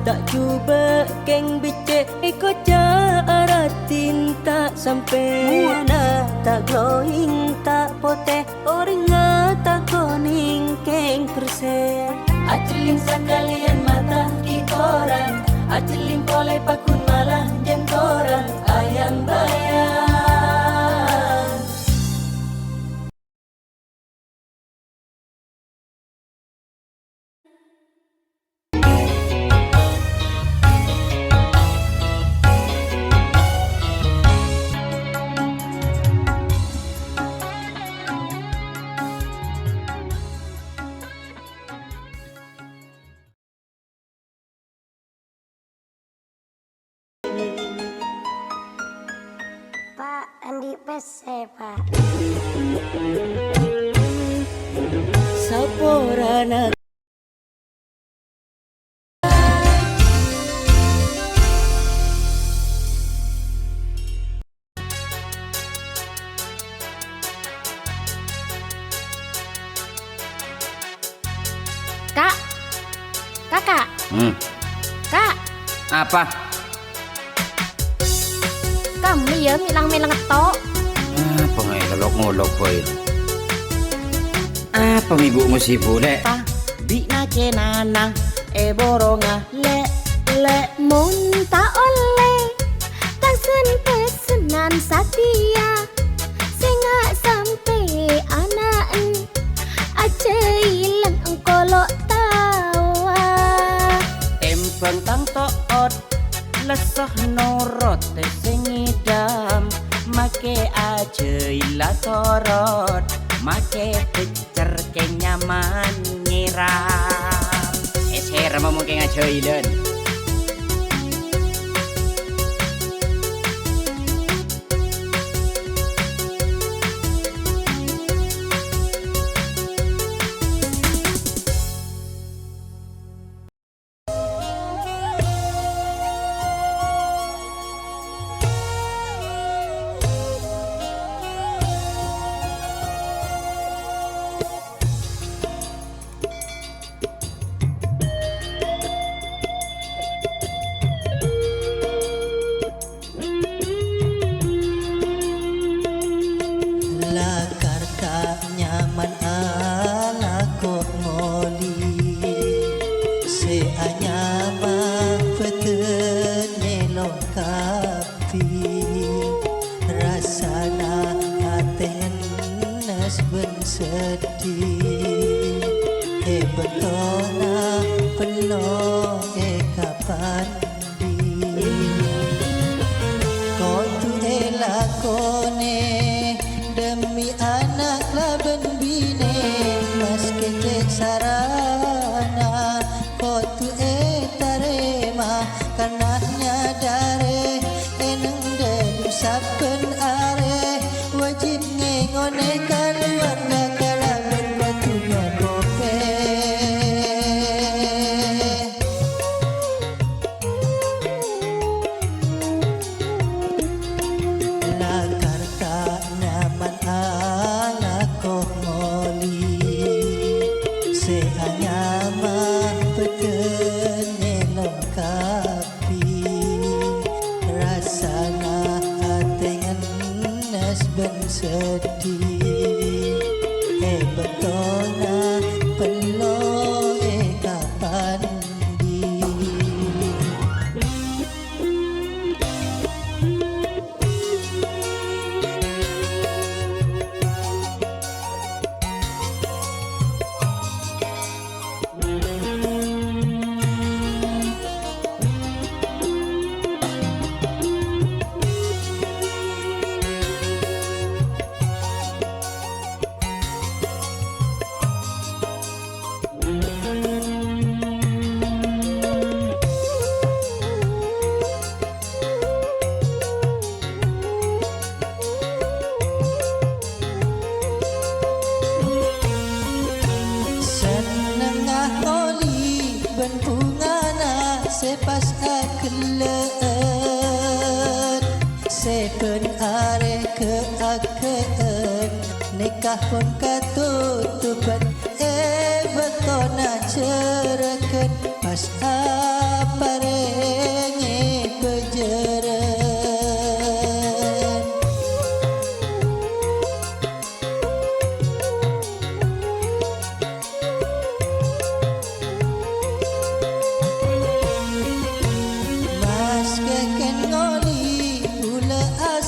tak cuba keng becek ikut cara tinta sampai muana tak glowing tak poteh orang tak koning keng persen aciling sekalian mata kikoran aciling polai pakun malah jengkoran ayam bayang. Pak, Andi PC, Pak. Saporana Kak, kakak, kak, Apa? kami ya milang-milang tok. Apa ngay ngolok-ngolok boy? Apa ibumu sibuk dek? Pa di na kenana boronga le Munta oleh tasen pesenan satia singa sampai anaan aja ilang engkolok tawa empeng tang toot lesah norot sengidam make aja ila torot make pecer ke nyaman nyiram Esher mau mungkin aja ilen. Nyaman ala kok ngoli se anyama petene longkapi rasana aten nas ben sedih betona penuh kapan di kau tu elakone demi anak laban bine mas kecek sarana kau tu tarema karena nyadare eneng dedu saben are wajib ngengone keluarga kalaban batu ngope sedih betona penuh kapan di sepas akelet sepen are ke akelet nikah pun katutupan betona cereket pas apa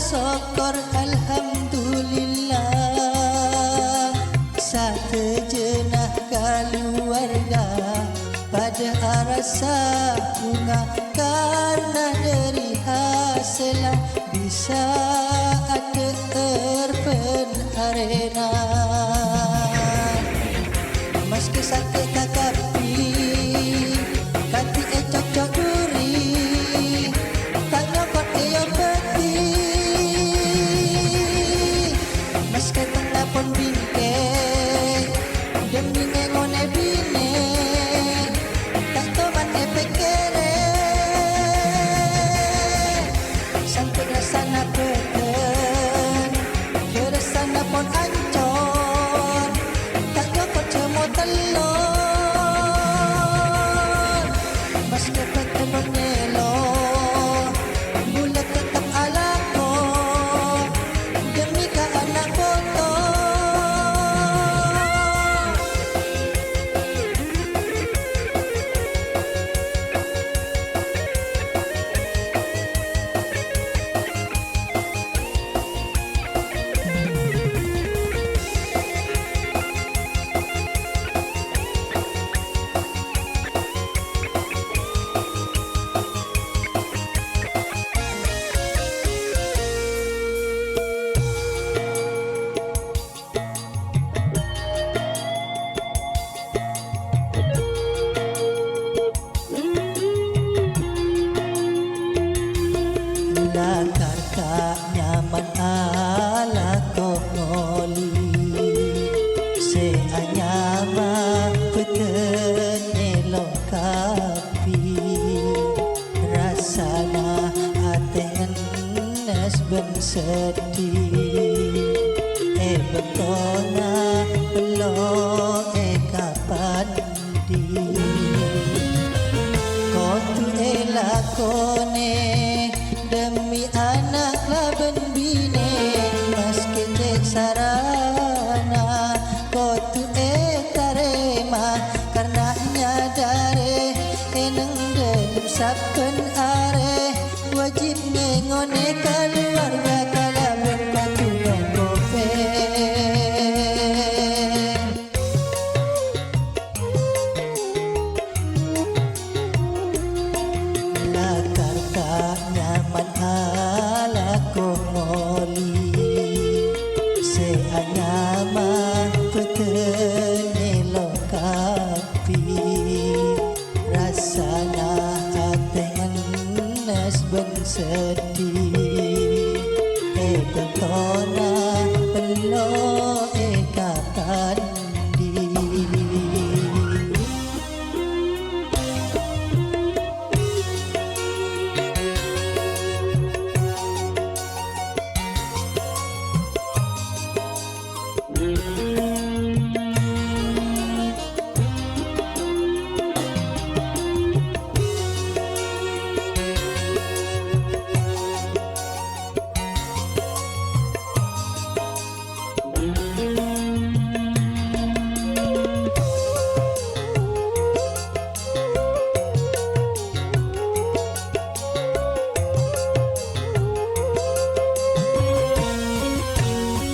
syukur alhamdulillah sejenak keluarga pada rasa bunga karena dari hasil bisa ada erpen arena meski sakit tetapi kati cocok duri tak nyokot peti meski tengah pun bingkai demi ngone bine tak tobat kere sampai rasana peten ke rasana pun ancor tak nyokot cemo telur meski peten nyelo bulat tetap alako demi ke anak foto lakar tak nyaman ala koholi seanyama petene lengkapi rasana aten nes ben sedih betona belo kapan di kotu elakone demi anak laban bine meski tek sarana kotu tarema karena nyadare eneng dalam saben are wajib ngone keluarga kalaben katu nongkope lakar tak nyaman ala komoli seanyama petene lokapi rasana aten nes ben sedih betona belo kapan di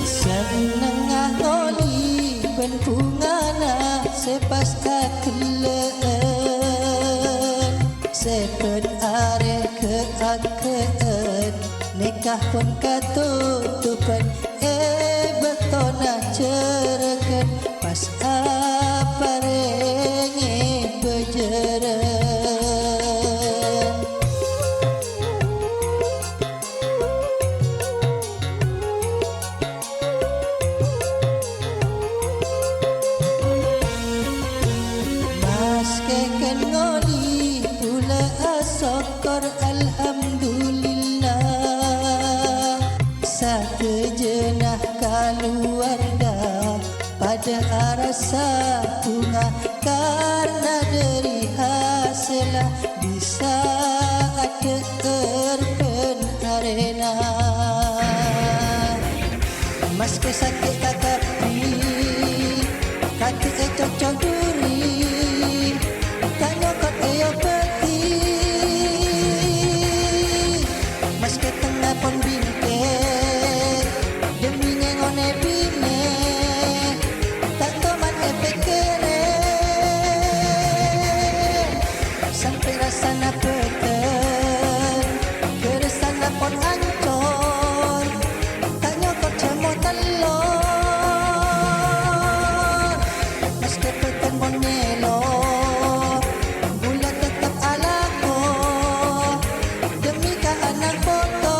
senengah oli ben pungana sepas akelen sepen are ke akeen nikah pun katutupan betona cereken pas aparenge bejeren keken ngoli pula syukur alhamdulillah sejenak keluarga pada rasa bunga karena dari hasil bisa ada erpen arena meski sakit tetapi kaki cocok duri tak nyokot peti meski tengah pun bingkai pon ancor tak nyokot cemot telur meski peken mon melor bulat tetap alako demi ka anak foto.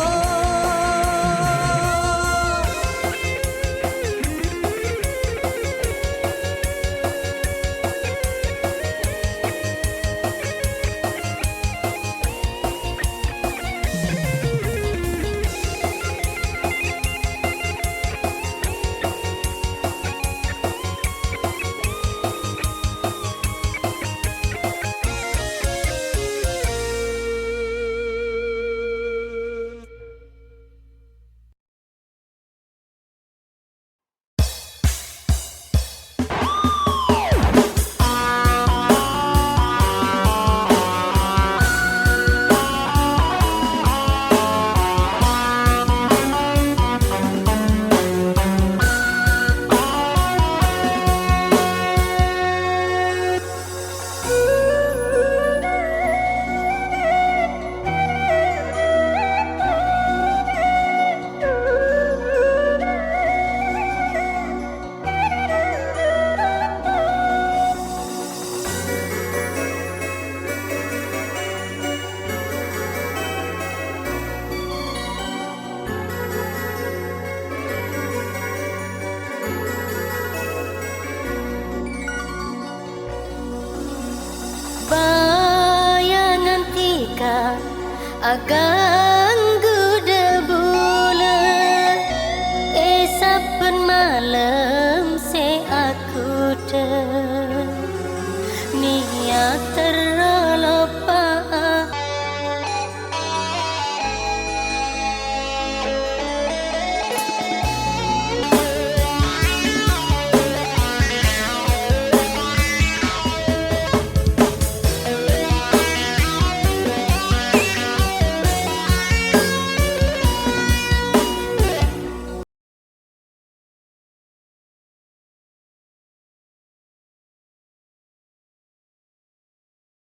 Bayangan tika akan